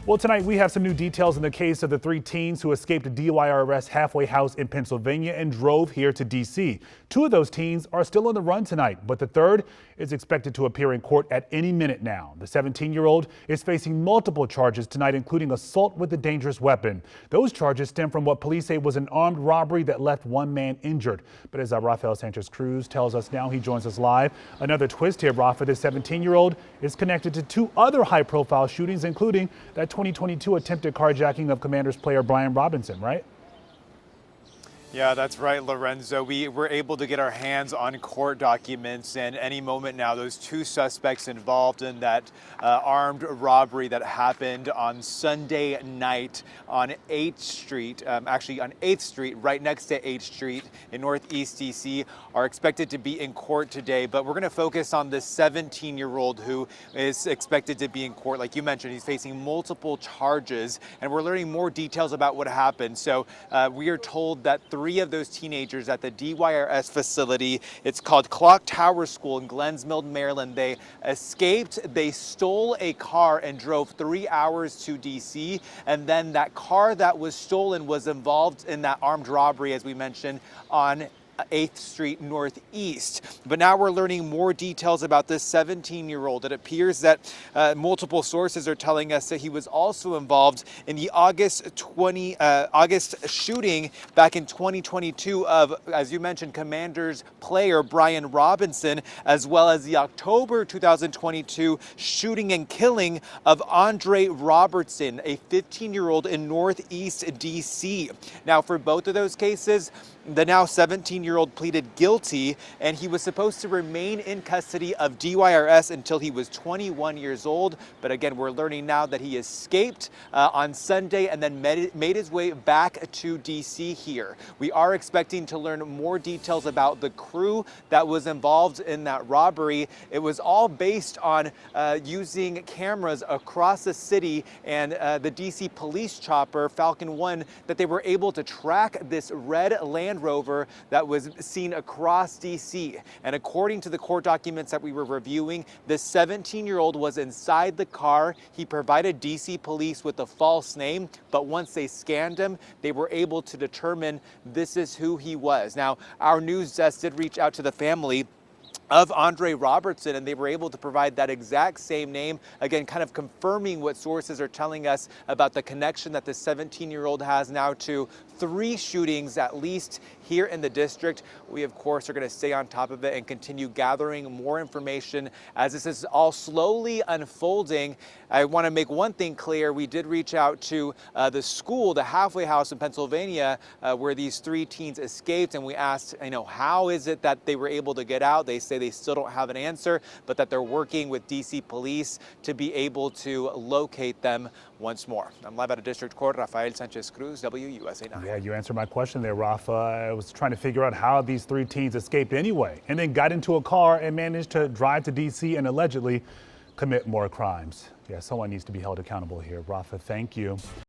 Well, tonight we have some new details in the case of the three teens who escaped a DYRS halfway house in Pennsylvania and drove here to D.C. Two of those teens are still on the run tonight, but the third is expected to appear in court at any minute now. The 17-year-old is facing multiple charges tonight, including assault with a dangerous weapon. Those charges stem from what police say was an armed robbery that left one man injured. But as Rafael Sanchez-Cruz tells us now, he joins us live. Another twist here, Rafa, this 17-year-old is connected to two other high-profile shootings, including that 2022 attempted carjacking of Commanders player Brian Robinson, right? Yeah, that's right, Lorenzo. We were able to get our hands on court documents, and any moment now, those two suspects involved in that armed robbery that happened on Sunday night on 8th Street, actually on 8th Street, right next to 8th Street in Northeast DC, are expected to be in court today. But we're going to focus on this 17-year-old who is expected to be in court. Like you mentioned, he's facing multiple charges, and we're learning more details about what happened. So we are told that three of those teenagers at the DYRS facility, it's called Clock Tower School in Glens Mill, Maryland, they escaped. They stole a car and drove 3 hours to DC, and then that car that was stolen was involved in that armed robbery, as we mentioned, on 8th Street Northeast. But now we're learning more details about this 17-year-old. It appears that multiple sources are telling us that he was also involved in the August shooting back in 2022 of, as you mentioned, Commanders player Brian Robinson, as well as the October 2022 shooting and killing of Andre Robertson, a 15-year-old in Northeast DC. Now, for both of those cases, the now 17-year-old pleaded guilty, and he was supposed to remain in custody of DYRS until he was 21 years old. But again, we're learning now that he escaped on Sunday and then made his way back to DC here. We are expecting to learn more details about the crew that was involved in that robbery. It was all based on using cameras across the city and the DC police chopper, Falcon 1, that they were able to track this red Land Rover that was seen across DC. And according to the court documents that we were reviewing, the 17-year-old was inside the car. He provided DC police with a false name, but once they scanned him, they were able to determine this is who he was. Now, our news desk did reach out to the family of Andre Robertson, and they were able to provide that exact same name, again, kind of confirming what sources are telling us about the connection that the 17-year-old has now to 3 shootings, at least here in the district. We, of course, are going to stay on top of it and continue gathering more information as this is all slowly unfolding. I want to make one thing clear. We did reach out to the school, the halfway house in Pennsylvania, where these 3 teens escaped, and we asked, how is it that they were able to get out? They say they still don't have an answer, but that they're working with DC police to be able to locate them once more. I'm live out of District Court. Rafael Sanchez-Cruz, WUSA 9. Yeah, you answered my question there, Rafa. I was trying to figure out how these 3 teens escaped anyway, and then got into a car and managed to drive to DC and allegedly commit more crimes. Yeah, someone needs to be held accountable here. Rafa, thank you.